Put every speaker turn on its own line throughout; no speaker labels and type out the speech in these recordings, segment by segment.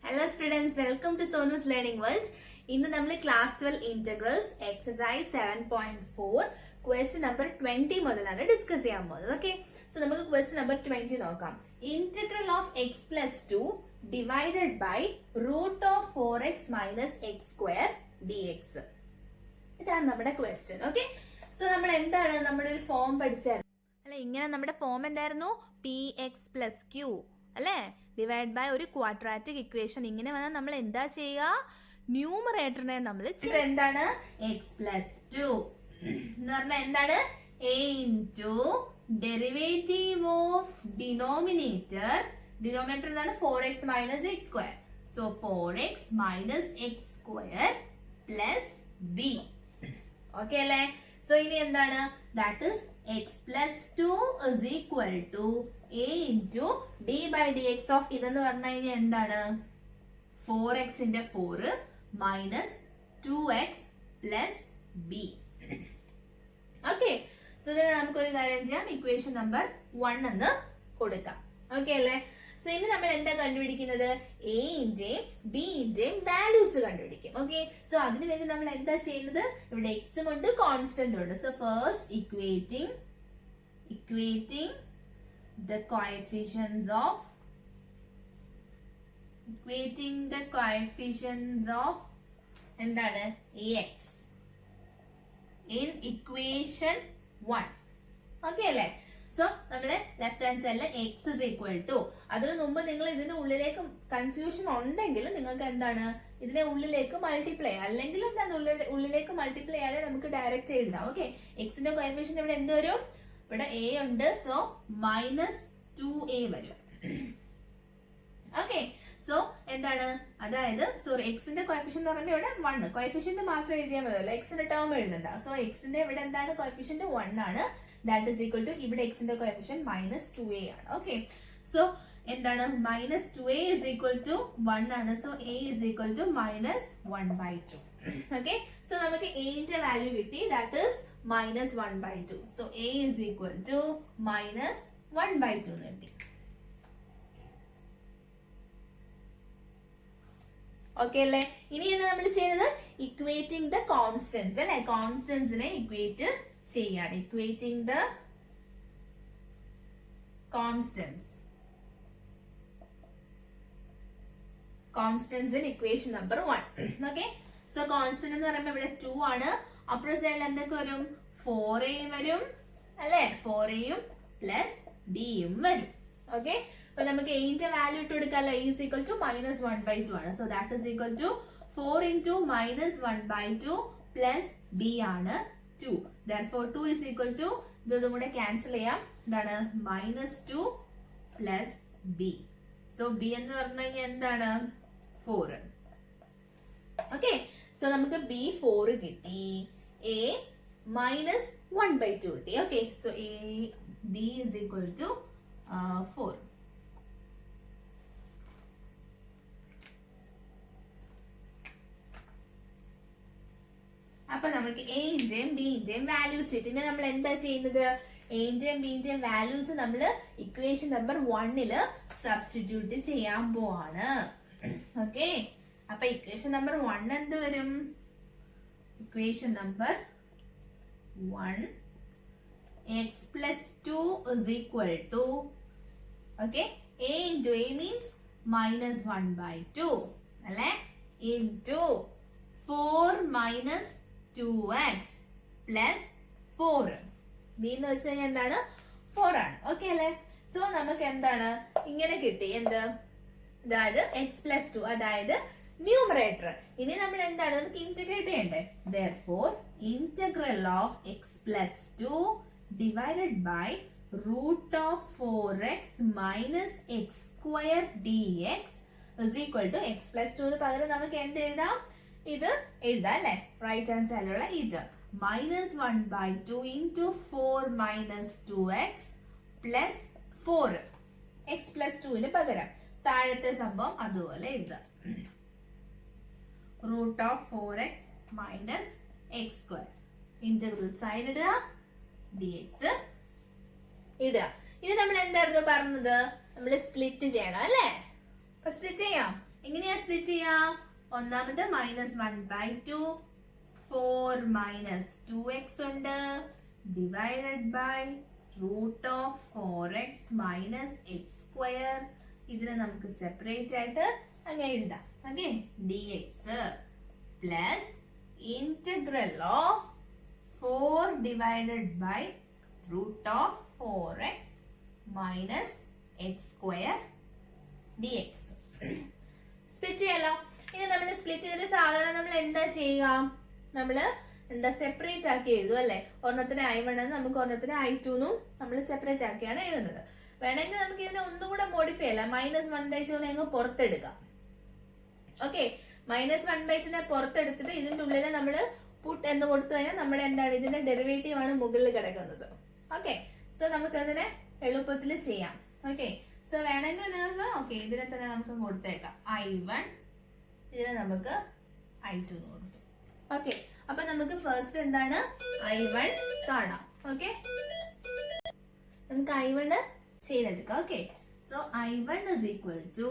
Hello students, welcome to Sonu's Learning World. ഇന്ന് നമ്മൾ class 12 integrals exercise 7.4 question number 20 മുതലാണ് discuss ചെയ്യാൻ പോകുന്നത്. ഓക്കെ, സോ നമുക്ക് ക്വസ്റ്റ്യൻ നമ്പർ 20 നോക്കാം. Integral of x plus 2 divided by root of 4x minus x square d x. ഇതാണ് നമ്മുടെ question. Okay, so നമ്മൾ എന്താണ് നമ്മുടെ ഒരു ഫോം പഠിച്ചായിരുന്നു അല്ലെ? ഇങ്ങനെ നമ്മുടെ ഫോം എന്തായിരുന്നു? പി എക്സ് പ്ലസ് ക്യൂ അല്ലേ, ഡിവൈഡ് ബൈ ഒരു ക്വാഡ്രാറ്റിക് ഇക്വേഷൻ. ഇങ്ങനെ വന്നാൽ നമ്മൾ എന്താ ചെയ്യുക? ന്യൂമറേറ്ററിനെ നമ്മൾ എന്താണ്? എക്സ് പ്ലസ് 2 എന്ന് പറഞ്ഞാൽ എന്താണ്? A into derivative of denominator എന്താണ്? 4x minus x square. So 4x minus x square plus b. Okay അല്ലേ? സോ ഇനി എന്താണ്? That is x plus 2 is equal to a into d by d x of ഇതെന്ന് പറഞ്ഞു കഴിഞ്ഞാൽ എന്താണ്? 4x ന്റെ 4 minus 2x plus b. Okay, so ഇതിന് നമുക്കൊരു കാര്യം ചെയ്യാം, ഇക്വേഷൻ നമ്പർ 1 എന്ന് കൊടുക്കാം. ഓക്കെ അല്ലേ? സോ ഇനി നമ്മൾ എന്താ കണ്ടുപിടിക്കുന്നത്? എന്റെയും ബിന്റെയും വാല്യൂസ് കണ്ടുപിടിക്കും. ഓക്കെ, സോ അതിനു വേണ്ടി നമ്മൾ എന്താ ചെയ്യുന്നത്? ഇവിടെ എക്സും ഉണ്ട്, കോൺസ്റ്റന്റ് ഉണ്ട്. So first equating the coefficients of എന്താണ്? x in equation 1. ഓക്കെ അല്ലേ? സോ നമ്മള് ലെഫ്റ്റ് ഹാൻഡ് സൈഡില് x is equal to, അതിനു മുമ്പ് നിങ്ങൾ ഇതിന്റെ ഉള്ളിലേക്ക് കൺഫ്യൂഷൻ ഉണ്ടെങ്കിൽ നിങ്ങൾക്ക് എന്താണ് ഇതിനെ ഉള്ളിലേക്ക് മൾട്ടിപ്ലൈ, അല്ലെങ്കിൽ എന്താണ് ഉള്ളിലേക്ക് മൾട്ടിപ്ലൈ ചെയ്യാതെ നമുക്ക് ഡയറക്റ്റ് എഴുതാം. ഓക്കെ, എക്സിന്റെ കോഎഫിഷ്യന്റ് ഇവിടെ എന്ത് വരും? ഇവിടെ a ഉണ്ട്, സോ മൈനസ് 2a വരും. ഓക്കെ, സോ എന്താണ്? അതായത് സോറി, എക്സിന്റെ കോഎഫിഷ്യന്റ് എന്ന് പറയുമ്പോൾ ഇവിടെ 1, കോഎഫിഷ്യന്റ് മാത്രം എഴുതിയാൽ മതിയല്ലോ, എക്സിന്റെ ടേം എഴുതണ്ട. സോ എക്സിന്റെ ഇവിടെ എന്താണ്? കോഎഫിഷ്യന്റ് 1 ആണ്. ദാറ്റ് ഇസ് ഈക്വൽ ടു ഇവിടെ എക്സിന്റെ കോഎഫിഷ്യന്റ് മൈനസ് 2a ആണ്. ഓക്കെ, സോ എന്താണ്? Minus 2a is equal to 1 ആണ്. So a is equal to minus 1/2. Okay, so നമുക്ക് a ന്റെ വാല്യൂ കിട്ടി, that is minus 1/2. So a is equal to minus 1/2 എന്ന് കിട്ടി. ഓക്കെ അല്ലേ? ഇനി എന്താ നമ്മൾ ചെയ്യുന്നത്? ഇക്വേറ്റിംഗ് ദ കോൺസ്റ്റന്റ്സ് അല്ലെ, കോൺസ്റ്റന്റ്സിനെ ഇക്വേറ്റ് ചെയ്യാണ്. Equating the constants in equation number 1. Okay, so constant എന്ന് പറയുമ്പോൾ ഇവിടെ 2 ആണ്. അപ്പുറ സൈഡിൽ എന്തൊക്കെ വരും? 4a വരും അല്ലെ, 4a പ്ലസ് ബിയും വരും. ഓക്കെ, അപ്പൊ നമുക്ക് a ന്റെ വാല്യൂ ഇട്ട് കൊടുക്കാമല്ലോ. a is equal to minus 1/2 ആണ്. So that is equal to 4 into minus 1/2 plus b ആണ് 2. Therefore 2 is equal to, ഇതോടും കൂടെ ക്യാൻസൽ ചെയ്യാം, എന്താണ്? Minus 2 plus b. So b എന്ന് പറഞ്ഞു കഴിഞ്ഞാൽ എന്താണ്? 4. ഓക്കെ, സോ നമുക്ക് b 4 കിട്ടി, a മൈനസ് 1/2 കിട്ടി. Okay, so b is equal to 4. അപ്പൊ നമുക്ക് എന്റെയും ബിന്റെയും വാല്യൂസ് കിട്ടി. നമ്മൾ എന്താ ചെയ്യുന്നത്? എന്റെയും ബിന്റെയും വാല്യൂസ് നമ്മൾ ഇക്വേഷൻ നമ്പർ 1 സബ്സ്റ്റിറ്റ്യൂട്ട് ചെയ്യാൻ പോവാണ്. ഓക്കെ, അപ്പൊ ഇക്വേഷൻ നമ്പർ 1 എന്ത് വരും? Equation number 1 x plus 2 is equal to, okay, a into a means minus 1/2 അല്ലെ, into 4 minus 2x plus 4. b എന്ന് വെച്ച് കഴിഞ്ഞാൽ എന്താണ്? 4 ആണ്. ഓക്കെ അല്ലെ? സോ നമുക്ക് എന്താണ് ഇങ്ങനെ കിട്ടി? എന്ത്? അതായത് x plus 2, അതായത് ന്യൂമറേറ്റർ. ഇനി നമ്മൾ എന്താണ്? നമുക്ക് ഇന്റഗ്രേറ്റ് ചെയ്യണ്ടേ? therefore integral of x plus 2 divided by root of 4x minus x square dx is equal to x plus 2 പകരം നമുക്ക് എന്ത് എഴുതാം? ഇത് എഴുതാം അല്ലെ, റൈറ്റ് ഹാൻഡ് സൈഡിലുള്ള ഇത് minus 1/2 into 4 minus 2x plus 4. x plus 2 പകരം താഴത്തെ സംഭവം അതുപോലെ എഴുതാം. Root of 4x minus x square, integral sign ഇടുക, dx ഇടുക. ഇത് നമ്മൾ എന്തായിരുന്നു പറഞ്ഞത്? നമ്മൾ സ്പ്ലിറ്റ് ചെയ്യണം അല്ലേ? സ്പ്ലിറ്റ് ചെയ്യാം. എങ്ങനെയാ സ്പ്ലിറ്റ് ചെയ്യാം. ഒന്നാമത്തെ -1/2 4 - 2x ഉണ്ട് ഡിവൈഡഡ് ബൈ √4x - x². ഇതിനെ നമുക്ക് സെപ്പറേറ്റ് ആയിട്ട് അങ്ങ് എഴുതാം. Okay, dx plus integral of 4 divided by √4x - x² dx. Split ചെയ്യാലോ. ഇനി നമ്മൾ സ്പ്ലിറ്റ് ചെയ്തിട്ട് സാധാരണ നമ്മൾ എന്താ ചെയ്യുക, നമ്മള് എന്താ സെപ്പറേറ്റ് ആക്കി എഴുതും അല്ലെ. ഒരെണ്ണത്തിന് I1 നമുക്ക് ഒരെണ്ണത്തിന് I2 എന്നും നമ്മൾ സെപ്പറേറ്റ് ആക്കിയാണ് എഴുതുന്നത്. വേണമെങ്കിൽ നമുക്ക് ഇതിനെ ഒന്നുകൂടെ മോഡിഫൈ അല്ല, -1/2 അങ്ങ് പുറത്തെടുക്കാം. ഓക്കെ, -1/2 പുറത്തെടുത്തിട്ട് ഇതിന്റെ ഉള്ളിൽ നമ്മൾ പുട്ട് എന്ന് കൊടുത്തു കഴിഞ്ഞാൽ നമ്മുടെ എന്താണ് ഇതിന്റെ ഡെറിവേറ്റീവ് ആണ് മുകളിൽ കിടക്കുന്നത്. ഓക്കെ, സോ നമുക്ക് അതിനെ എളുപ്പത്തിൽ ചെയ്യാം. ഓക്കെ, സോ വേണമെങ്കിൽ നിങ്ങൾക്ക് ഓക്കെ ഇതിനെ തന്നെ നമുക്ക് കൊടുത്തേക്കാം. I1 ഇതിനെ നമുക്ക് I2 എന്ന് കൊടുത്തു. ഓക്കെ, അപ്പൊ നമുക്ക് ഫസ്റ്റ് എന്താണ് I1 കാണാം. ഓക്കെ, നമുക്ക് I1 ചെയ്തെടുക്കാം. Okay, so I1 is equal to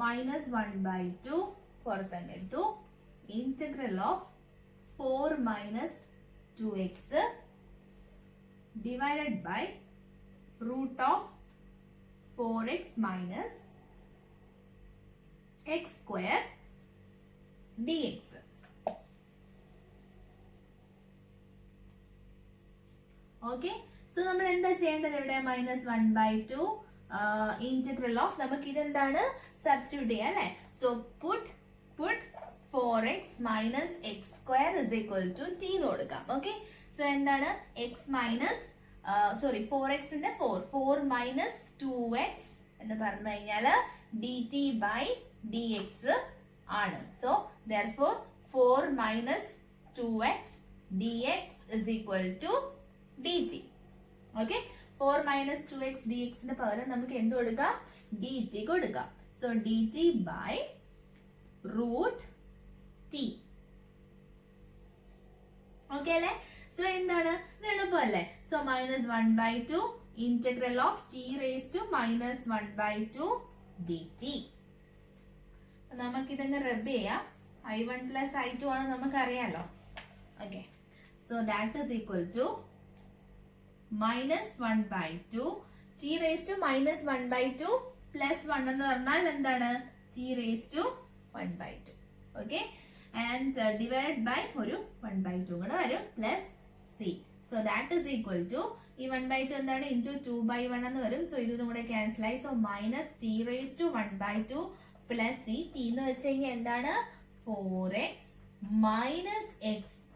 -1/2 പുറത്തങ്ങെടുത്തു integral of 4 - 2x divided by √4x - x² dx. Okay, so നമ്മൾ എന്താ ചെയ്യേണ്ടത് ഇവിടെ -1/2 ഇന്റഗ്രൽ ഓഫ് നമുക്ക് ഇതെന്താണ് സബ്സ്റ്റിറ്റ്യൂട്ട് ചെയ്യാം അല്ലെ. So puttu 4x - x² is equal to t എന്ന് കൊടുക്കാം. ഓക്കെ, സോ എന്താണ് സോറി 4x ന്റെ 4 - 2x എന്ന് പറഞ്ഞു കഴിഞ്ഞാൽ dt by dx ആണ്. So therefore 4 - 2x dx is equal to dt. Okay, 4 - 2x dx ന് പകരം നമുക്ക് എന്ത് കൊടുക്കാം, dt കൊടുക്കാം. So dt by √t. Okay അല്ലെ. സോ എന്താണ് ഇത് എളുപ്പമല്ലേ. So -1/2 integral of t raised to -1/2 dt. നമുക്ക് ഇതങ്ങ് റബ്ബ് ചെയ്യാം. I1 plus I2 ആണ് നമുക്കറിയാലോ. Okay, so that is equal to -1/2 t raised to -1/2 plus 1 എന്ന് പറഞ്ഞാൽ എന്താണ് t raised to 1/2. Okay, and divide by ഒരു 1/2 കൂടെ വരും plus c. So that is equal to ഈ 1/2 എന്താണ് ഇൻറ്റു 2/1 എന്ന് വരും. സോ ഇതും കൂടെ ക്യാൻസൽ ആയി. So -t raised to 1/2 plus c. t എന്ന് വെച്ച് കഴിഞ്ഞാൽ എന്താണ് 4x - x²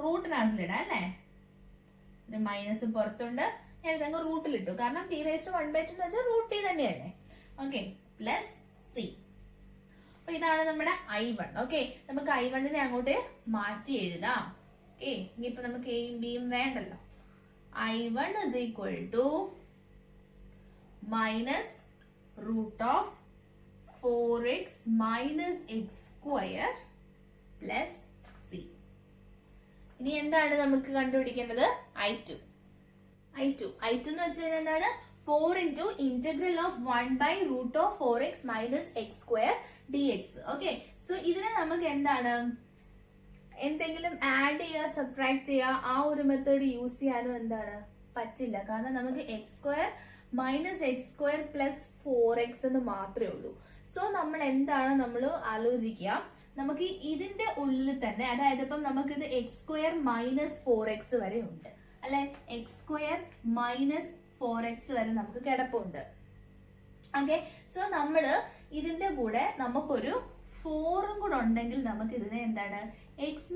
റൂട്ടിനകത്തിലിടാം അല്ലേ. ഒരു മൈനസ് പുറത്തുണ്ട്, ഞാൻ ഇതങ്ങ് റൂട്ടിലിട്ടു കാരണം t raised to 1/2 എന്ന് വെച്ചാൽ √t തന്നെയല്ലേ. Okay, plus c. അപ്പൊ ഇതാണ് നമ്മുടെ I1. ഓക്കെ, നമുക്ക് I1 നെ അങ്ങോട്ട് മാറ്റി എഴുതാം. ഓക്കെ, ഇനിയിപ്പോ നമുക്ക് എയും ബിയും വേണ്ടല്ലോ. I1 is equal to -√4x - x² plus c. ഇനി എന്താണ് നമുക്ക് കണ്ടുപിടിക്കേണ്ടത്, I2 എന്ന് വെച്ചാൽ എന്താണ് 4 into integral of 1/√4x - x² dx. Okay, so ഇതിനെ നമുക്ക് എന്താണ് എന്തെങ്കിലും ആഡ് ചെയ്യുക സബ്ട്രാക്ട് ചെയ്യുക ആ ഒരു മെത്തേഡ് യൂസ് ചെയ്യാനും എന്താണ് പറ്റില്ല. കാരണം നമുക്ക് x² - x² പ്ലസ് 4x എന്ന് മാത്രമേ ഉള്ളൂ. സോ നമ്മൾ എന്താണ് നമ്മൾ ആലോചിക്കുക, നമുക്ക് ഇതിന്റെ ഉള്ളിൽ തന്നെ അതായത് ഇപ്പം നമുക്കിത് x² - 4x വരെ ഉണ്ട് അല്ലെ. x² - 4x വരെ നമുക്ക് കിടപ്പുണ്ട്. ഓക്കെ, സോ നമ്മള് ഇതിന്റെ കൂടെ നമുക്കൊരു 4ഉം കൂടെ ഉണ്ടെങ്കിൽ നമുക്ക് ഇതിനെ എന്താണ് x -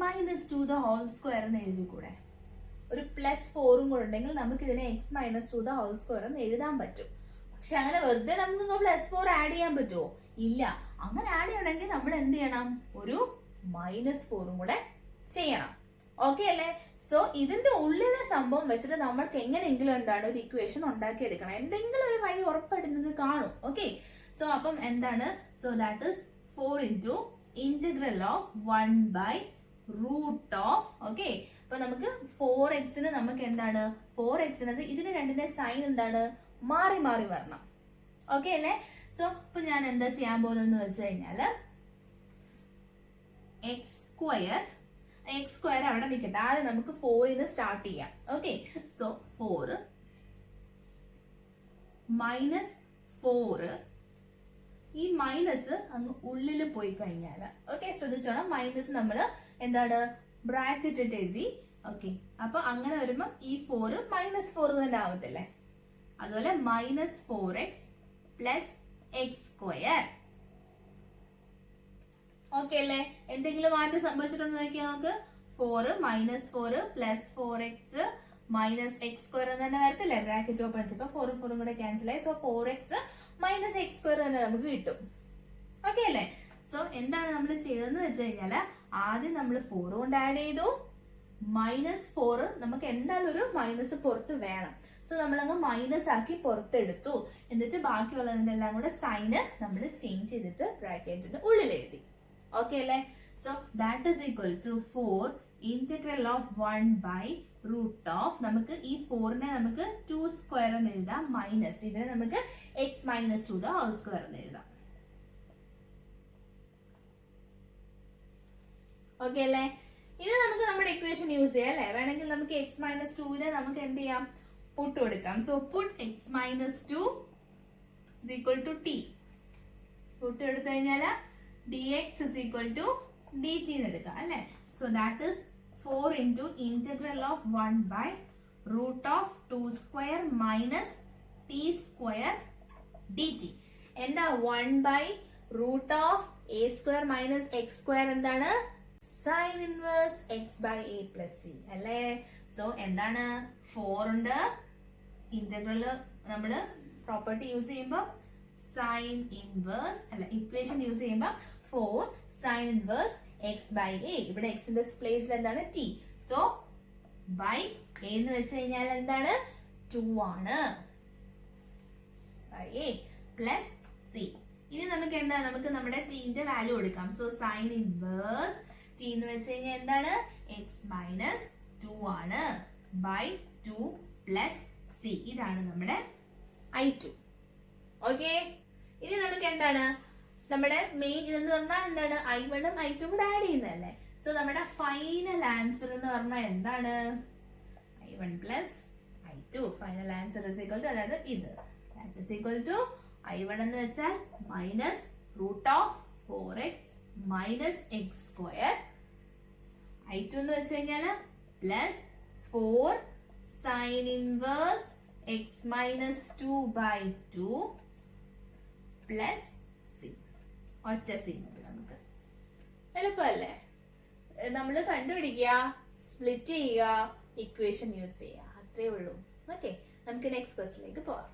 2² എന്ന് എഴുതി കൂടെ. ഒരു +4ഉം കൂടെ ഉണ്ടെങ്കിൽ നമുക്ക് ഇതിനെ x - 2² എന്ന് എഴുതാൻ പറ്റും. പക്ഷെ അങ്ങനെ വെറുതെ നമുക്ക് +4 ആഡ് ചെയ്യാൻ പറ്റുമോ, ഇല്ല. അങ്ങനെ ആഡ് ചെയ്യണമെങ്കിൽ നമ്മൾ എന്ത് ചെയ്യണം, ഒരു -4ഉം കൂടെ ചെയ്യണം. ഓക്കെ അല്ലേ. സോ ഇതിന്റെ ഉള്ളിലെ സംഭവം വെച്ചിട്ട് നമ്മൾക്ക് എങ്ങനെയെങ്കിലും എന്താണ് ഒരു ഇക്വേഷൻ ഉണ്ടാക്കി എടുക്കണം. എന്തെങ്കിലും ഒരു വഴി ഉറപ്പായിട്ട് കാണും. ഓക്കെ, സോ അപ്പം എന്താണ്, so that is 4 into integral of 1/√. Okay, അപ്പൊ നമുക്ക് 4x നമുക്ക് എന്താണ് 4x ഇതിന് രണ്ടിന്റെ സൈൻ എന്താണ് മാറി മാറി വരണം. ഓക്കെ അല്ലേ. സോ ഇപ്പൊ ഞാൻ എന്താ ചെയ്യാൻ പോകുന്നതെന്ന് വെച്ച് കഴിഞ്ഞാല് എക്സ് സ്ക്വയർ അവിടെ നിൽക്കട്ടെ. ആദ്യം നമുക്ക് 4 സ്റ്റാർട്ട് ചെയ്യാം. ഓക്കെ, സോ 4 മൈനസ് 4, ഈ മൈനസ് അങ്ങ് ഉള്ളിൽ പോയി കഴിഞ്ഞാൽ, ഓക്കെ ശ്രദ്ധിച്ചോണം, മൈനസ് നമ്മൾ എന്താണ് ബ്രാക്കറ്റ് ഇട്ട് എഴുതി. ഓക്കെ, അപ്പൊ അങ്ങനെ വരുമ്പോ ഈ 4 -4 തന്നെ ആവത്തില്ലേ. അതുപോലെ -4x plus X square. Okay അല്ലേ? എന്തെങ്കിലും മാറ്റം സംഭവിച്ചിട്ടുണ്ടോ നോക്കിയാൽ നമുക്ക് 4 -4 plus 4x minus x square എന്ന് തന്നെ വരത്തില്ലേ, ബ്രാക്കറ്റ് ഓപ്പൺ ചെയ്തപ്പോ 4 4 കൂടെ ക്യാൻസൽ ആയി. So 4x minus x square തന്നെ നമുക്ക് കിട്ടും. ഓക്കെ അല്ലേ? സോ എന്താണ് നമ്മൾ ചെയ്തതെന്ന് വെച്ച് കഴിഞ്ഞാല് ആദ്യം നമ്മൾ 4 കൊണ്ട് ആഡ് ചെയ്തു, -4 നമുക്ക് എന്തായാലും ഒരു മൈനസ് പുറത്ത് വേണം. സോ നമ്മളങ്ങ് മൈനസ് ആക്കി പുറത്തെടുത്തു. എന്നിട്ട് ബാക്കിയുള്ളതിന്റെ എല്ലാം കൂടെ സൈന് നമ്മൾ ചേഞ്ച് ചെയ്തിട്ട് ബ്രാക്കറ്റിന്റെ ഉള്ളിൽ എഴുതി. ഓക്കെ അല്ലേ? So that is equal to 4 integral of 1 by root of, നമുക്ക് ഈ 4നെ നമുക്ക് 2 സ്ക്വയർ എന്ന് എഴുതാം, മൈനസ് ഇതിനെ നമുക്ക് x - 2 ഹോൾ സ്ക്വയർ എന്ന് എഴുതാം. ഓക്കെ അല്ലേ? ഇത് നമുക്ക് നമ്മുടെ ഇക്വേഷൻ യൂസ് ചെയ്യാം അല്ലെ. വേണമെങ്കിൽ നമുക്ക് x - 2നെ നമുക്ക് എന്ത് ചെയ്യാം, പുട്ട് കൊടുക്കാം. സോ put x - 2 is equal to t. Put എടുത്തു കഴിഞ്ഞാൽ dx is equal to dt എന്ന് എടുക്കാം അല്ലെ. So that is 4 into integral of 1 by root of 2 square minus t square dt. എന്താ 1 by root of a square minus x square എന്താണ്, sin inverse x by a plus c അല്ലേ. So എന്താണ് 4 ഉണ്ട്, integral നമ്മൾ property use ചെയ്യുമ്പോൾ sine inverse അല്ല, equation use ചെയ്യുമ്പോൾ 4 sine inverse x by a, ഇവിടെ എക്സിന്റെ പ്ലേസിൽ എന്താണ് t. സോ ബൈ a എന്ന് വെച്ച് കഴിഞ്ഞാൽ എന്താണ് 2 ആണ്, ബൈ a പ്ലസ് c. ഇനി നമുക്ക് എന്താ, നമുക്ക് നമ്മുടെ ന്റെ വാല്യൂ കൊടുക്കാം. സോ സൈൻ ഇൻവേഴ്സ് t എന്ന് വെച്ച് കഴിഞ്ഞാൽ എന്താണ് x മൈനസ് 2 ആണ്, ബൈ 2 പ്ലസ് c. ഇതാണ് നമ്മുടെ I2. ഓക്കെ, ഇനി നമുക്ക് എന്താണ് നമ്മുടെ മെയിൻ ഇതെന്ന് പറഞ്ഞാൽ എന്താണ് I1 ഉം I2 കൂടെ ആഡ് ചെയ്യുന്നതല്ലേ. സോ നമ്മുടെ ഫൈനൽ ആൻസർ എന്ന് പറഞ്ഞാൽ എന്താണ് I1 plus I2. Final answer is equal to, അതായത് ഇത് that is equal to I1 എന്ന് വെച്ചാൽ minus root of 4x minus x square, I2 എന്ന് വെച്ച് കഴിഞ്ഞാൽ plus 4 sine inverse x minus 2 by 2 plus c. ഒറ്റ c നമുക്ക് എളുപ്പമല്ലേ. നമ്മൾ കണ്ടുപിടിക്കുക, സ്പ്ലിറ്റ് ചെയ്യുക, ഇക്വേഷൻ യൂസ് ചെയ്യുക, അത്രേ ഉള്ളൂ. ഓക്കെ, നമുക്ക് നെക്സ്റ്റ് ക്വസ്റ്റിലേക്ക് പോവാം.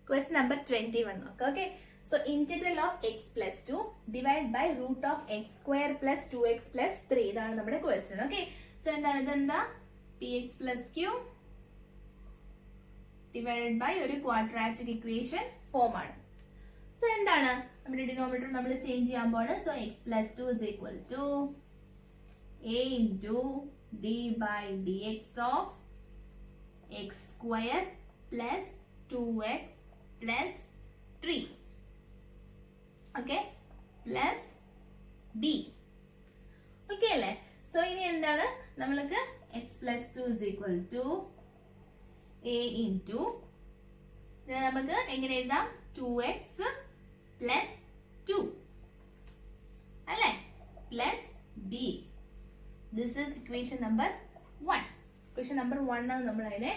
ക്വസ്റ്റ്യൻ നമ്പർ 21 നോക്കാം. Okay, so integral of x plus 2 divide by root of x square plus 2x plus 3. ഇതാണ് നമ്മുടെ ക്വസ്റ്റ്യൻ. ഓക്കെ, സോ എന്താണ് ഇതെന്താ px plus q divided by ഒരു ക്വാഡ്രാറ്റിക് ഇക്വേഷൻ ഫോം ആണ്. സോ എന്താണ് നമ്മുടെ ഡിനോമിനേറ്റർ നമ്മൾ ചേഞ്ച് ചെയ്യാൻ പോവാണ്. So x plus 2 is equal to a into d by dx of x square plus 2x plus 3. Okay, plus d. Okay അല്ലേ? So ഇനി എന്താണ് നമ്മൾക്ക് x plus 2 is equal to a into നമുക്ക് എങ്ങനെ എഴുതാം 2x പ്ലസ് 2 അല്ലേ, plus b. This is equation number 1. Equation number 1 ആണ് നമ്മൾ അതിനെ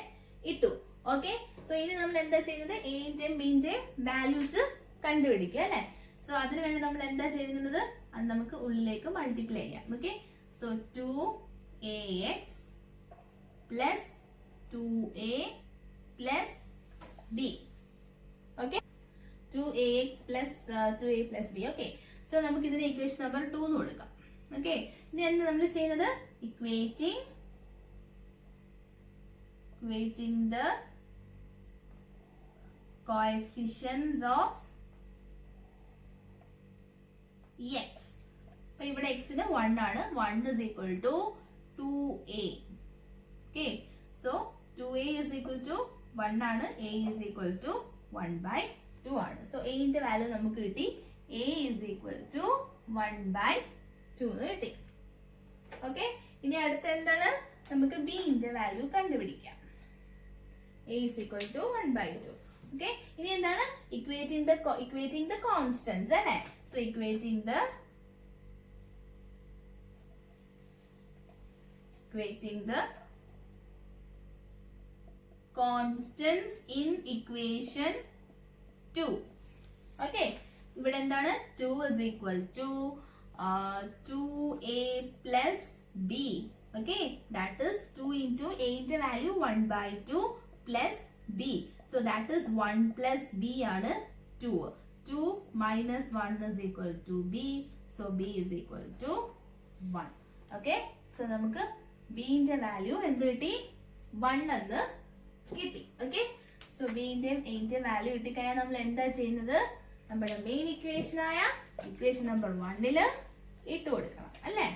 ഇട്ടു. ഓക്കെ, സോ ഇനി നമ്മൾ എന്താ ചെയ്യുന്നത്, എൻ്റെയും ബിൻ്റെയും വാല്യൂസ് കണ്ടുപിടിക്കുക അല്ലേ. സോ അതിനു വേണ്ടി നമ്മൾ എന്താ ചെയ്യുന്നത്, അത് നമുക്ക് ഉള്ളിലേക്ക് മൾട്ടിപ്ലൈ ചെയ്യാം. Okay, so 2ax plus 2a plus b. Okay, 2ax plus 2a plus b. Okay, so നമുക്ക് ഇതിന് ഇക്വേഷൻ നമ്പർ 2 എന്ന് കൊടുക്കാം. ഓക്കെ, ഇനി എന്താ നമ്മൾ ചെയ്യുന്നത്, equating the coefficients of x. അപ്പൊ ഇവിടെ x ന് 1 ആണ്, 1 is equal to 2a. Okay, so 2a is equal to 1 ആണ്. a is equal to 1/2 ആണ്. സോ a ന്റെ വാല്യൂ നമുക്ക് കിട്ടി. a is equal to 1/2 എന്ന് കിട്ടി. ഓക്കെ, ഇനി അടുത്ത എന്താണ്? നമുക്ക് b ന്റെ വാല്യൂ കണ്ടുപിടിക്കാം. a is equal to 1/2. Okay, ഇനി എന്താണ്? ഇക്വേറ്റിംഗ് ദ കോൺസ്റ്റന്റ്സ് അല്ലേ? So equating the constants in equation 2. Okay, ഇവിടെ എന്താണ്? 2 is equal to 2a plus b. Okay, that is 2 into a ന്റെ value 1/2 plus b. So that is 1 plus b ആണ് 2. 2 minus 1 is equal to b. So b is equal to 1. Okay, so നമുക്ക് b ന്റെ value എന്ത് കിട്ടി? 1 എന്ന് കിട്ടി. Okay, so b ന്റെയും a ന്റെയും വാല്യൂ കിട്ടിക്കഴിഞ്ഞാൽ നമ്മൾ എന്താ ചെയ്യുന്നത്? നമ്മുടെ മെയിൻ ഇക്വേഷൻ ആയ ഇക്വേഷൻ നമ്പർ 1 ഇട്ട് കൊടുക്കണം അല്ലേ?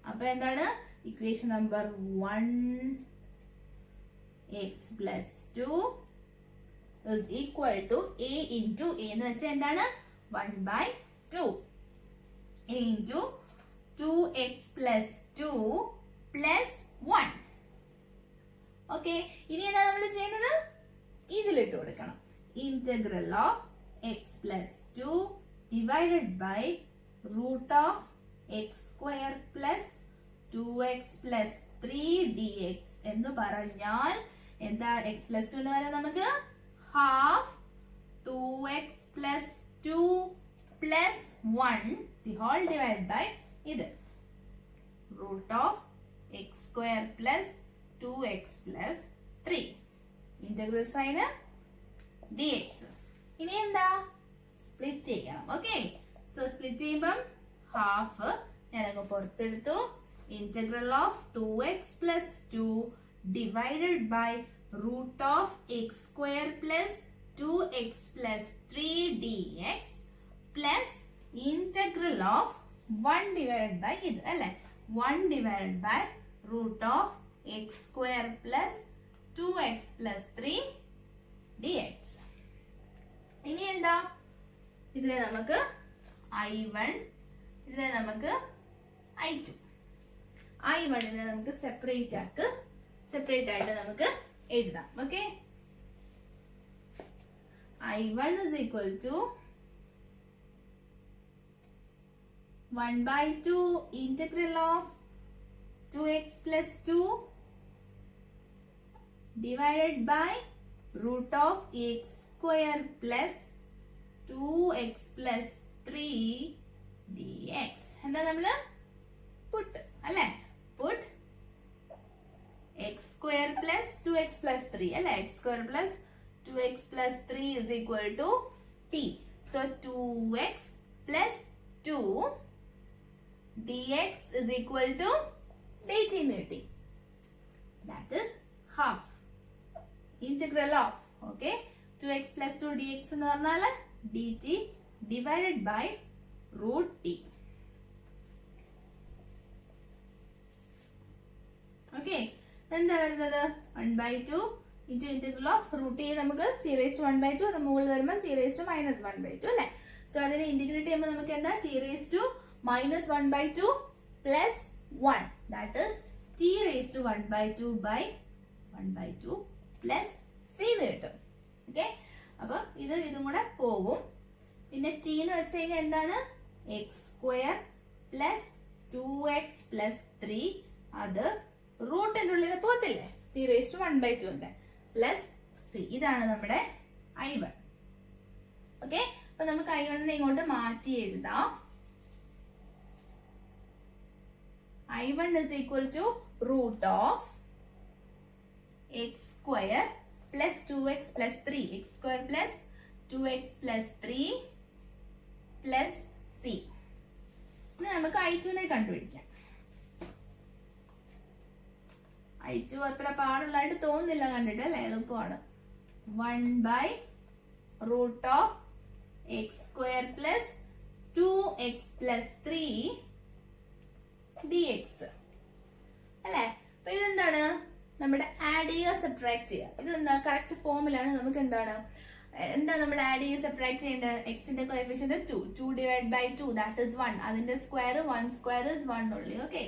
അപ്പൊ എന്താണ്? Equation number 1 x plus 2 is equal to a into a എന്ന് വെച്ചാൽ എന്താണ്? 1/2 a into 2x plus 2 plus 1. Okay, ഇനി എന്താ നമ്മൾ ചെയ്യുന്നത്? ഇതിലിട്ട് കൊടുക്കണം. Integral of x plus 2 divided by root of x square plus 2x plus 3 dx എന്ന് പറഞ്ഞാൽ എന്താ? എക്സ് പ്ലസ് 2 എന്ന് പറയാൻ നമുക്ക് half 2x plus 2 plus 1 the whole divide by ഇത് root of x square plus 2x plus 3 integral sign dx. ഇനി എന്താ? Split ചെയ്യണം. ഓക്കെ, സോ സ്പ്ലിറ്റ് ചെയ്യുമ്പം ഹാഫ് ഞാനങ്ങ് പുറത്തെടുത്തു. Integral of 2x plus 2 divided by root of x square plus 2x plus 3 dx plus integral of 1 divided by ഇത് അല്ലെ? 1 divided by root of x square plus 2x plus 3 dx. ഇനി എന്താ? ഇതിനെ നമുക്ക് i1, ഇതിനെ നമുക്ക് i2. i1 നെ നമുക്ക് സെപ്പറേറ്റ് ആയിട്ട് നമുക്ക് എഴുതാം. Okay, i1 is equal to 1/2 integral of 2x plus 2 divided by root of x square plus 2x plus 3 dx. എന്താ നമ്മള് put അല്ലേ? put x square plus 2x plus 3 അല്ലേ? x square plus 2x plus 3 is equal to t. So 2x plus 2 dx is equal to dt എന്ന് കിട്ടി. That is half integral of, okay, 2x plus 2 dx എന്ന് പറഞ്ഞാൽ dt divided by root t. Okay, എന്താ വരുന്നത്? 1/2 into integral of root t നമുക്ക് c raised to 1/2 അത് മുകളിൽ വരുമ്പോൾ c raised to minus 1/2 അല്ലേ? സോ അതിനെ ഇന്റഗ്രേറ്റ് ചെയ്യുമ്പോൾ നമുക്ക് എന്താ? t raised to minus 1/2 plus 1, that is t raised to 1/2 by 1/2 plus c എന്ന് കിട്ടും. ഓക്കെ, അപ്പൊ ഇതും കൂടെ പോകും. പിന്നെ t എന്ന് വെച്ച് കഴിഞ്ഞാൽ എന്താണ്? X square plus 2x plus 3 അത് റൂട്ടിന്റെ ഉള്ളിൽ പോകത്തില്ലേ? t raised to 1/2 ഉണ്ട് പ്ലസ് c. ഇതാണ് നമ്മുടെ i1. ഓക്കെ, അപ്പൊ നമുക്ക് i1 നെ ഇങ്ങോട്ട് മാറ്റി എഴുതാം. i1 is equal to root of x square plus 2x plus 3. x square plus 2x plus 3 plus c. ഇനി നമുക്ക് i2 നെ കണ്ടുപിടിക്കാം. i2 അത്ര പാടുള്ളതായിട്ട് തോന്നുന്നില്ല കണ്ടിട്ട് അല്ലേ? എളുപ്പമാണ്. 1/root of x square plus 2x plus 3 dx അല്ലേ? അപ്പൊ ഇതെന്താണ്? നമ്മുടെ ആഡ് ചെയ്യുക സബ്ട്രാക്ട് ചെയ്യുക. ഇത് എന്താ കറക്റ്റ് ഫോമിലാണ് നമുക്ക് എന്താണ് നമ്മൾ ആഡ് ചെയ്യുക സബ്ട്രാക്ട് ചെയ്യേണ്ടത്. എക്സിന്റെ coefficient 2 divide by 2 that is 1. അതിന്റെ square 1 square is 1 only. Okay,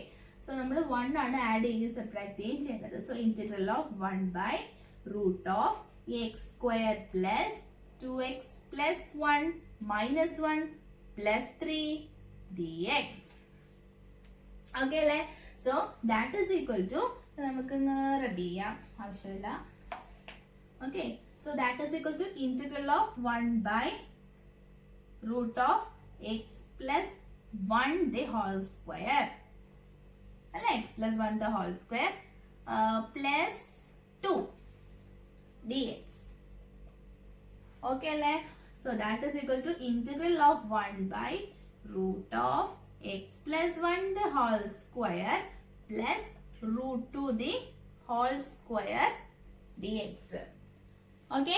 so നമ്മൾ 1 ആണ് ആഡ് ചെയ്യുകയും സബ്ട്രാക്ട് ചെയ്യുകയും ചെയ്യേണ്ടത്. So integral of 1 by root of x square plus 2x plus 1 minus 1 plus 3 dx. Okay അല്ലേ? So that is equal to നമുക്ക് ready ചെയ്യാം, ആവശ്യമില്ല. Okay, so that is equal to integral of 1 by root of x plus 1 the whole square അല്ല, x plus 1 the whole square plus 2 dx. Okay അല്ലേ? So that is equal to integral of 1 by root of x plus 1 the whole square plus root 2 the whole square dx. Okay,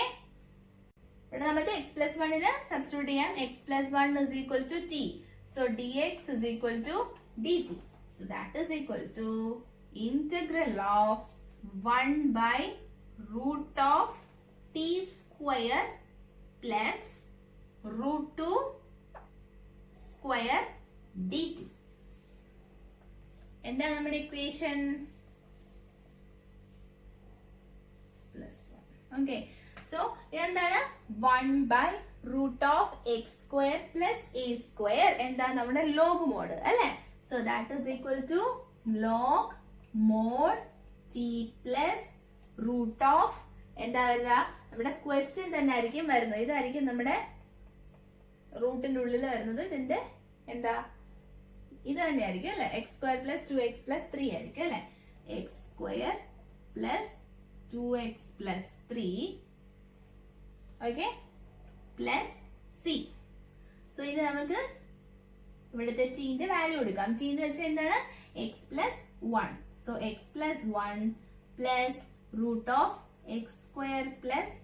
ഇവിടെ നമുക്ക് x plus 1 ന് substitute ചെയ്യാം. x plus 1 is equal to t. So dx is equal to dt. So that is equal to integral of 1 by root of t square plus root 2 square dt. എന്താ നമ്മുടെ equation? Okay, so എന്താണ് 1 by root of x square plus a square, എന്താ നമ്മുടെ log mod അല്ലെ? So that is equal to log mod t plus root of എന്താ വരിക? നമ്മുടെ question തന്നെ ആയിരിക്കും വരുന്നത്. ഇതായിരിക്കും നമ്മുടെ റൂട്ടിന്റെ ഉള്ളിൽ വരുന്നത്. ഇതിന്റെ എന്താ ഇത് തന്നെയായിരിക്കും അല്ലെ? X square plus 2x plus 3 ആയിരിക്കും അല്ലെ? X square plus 2x plus 3 okay plus c. So ഇത് നമുക്ക് ഇവിടുത്തെ ടീന്റെ വാല്യൂ കൊടുക്കാം. ടീന്ന് വെച്ചാൽ എന്താണ്? X plus 1. So x plus 1 plus root of x square plus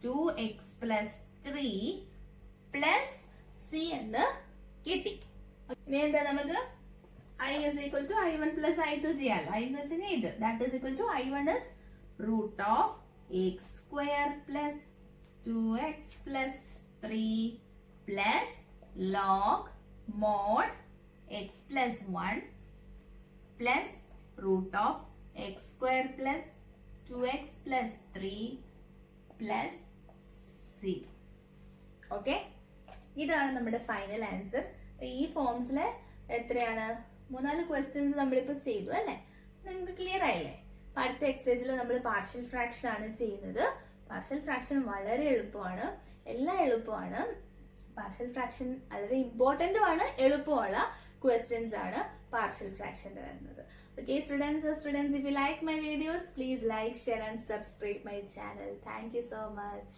2x plus 3 plus c എന്ന് കിട്ടി. ഇനി എന്താ നമുക്ക് i is equal to i1 plus i2 ചെയ്യാലോ. i എന്ന് വെച്ചാൽ ഇത് that is equal to i1 is root of x square plus 2x plus 3 plus log mod x plus 1 plus root of x square plus 2x plus 3 plus c. Okay, ഇതാണ് നമ്മുടെ final answer. ഈ ഫോംസിലെ എത്രയാണ്? 3-4 questions നമ്മളിപ്പോ ചെയ്തു അല്ലെ? നിങ്ങൾക്ക് clear ആയില്ലേ? അടുത്ത എക്സസൈസിൽ നമ്മൾ പാർഷ്യൽ ഫ്രാക്ഷൻ ആണ് ചെയ്യുന്നത്. പാർഷ്യൽ ഫ്രാക്ഷൻ വളരെ എളുപ്പമാണ്, എല്ലാം എളുപ്പമാണ്. പാർഷ്യൽ ഫ്രാക്ഷൻ വളരെ ഇമ്പോർട്ടന്റും ആണ്, എളുപ്പമുള്ള ക്വസ്റ്റ്യൻസ് ആണ് പാർഷ്യൽ ഫ്രാക്ഷന്റെ വരുന്നത്. Okay students, if you like my videos, please like, share and subscribe my channel. Thank you so much.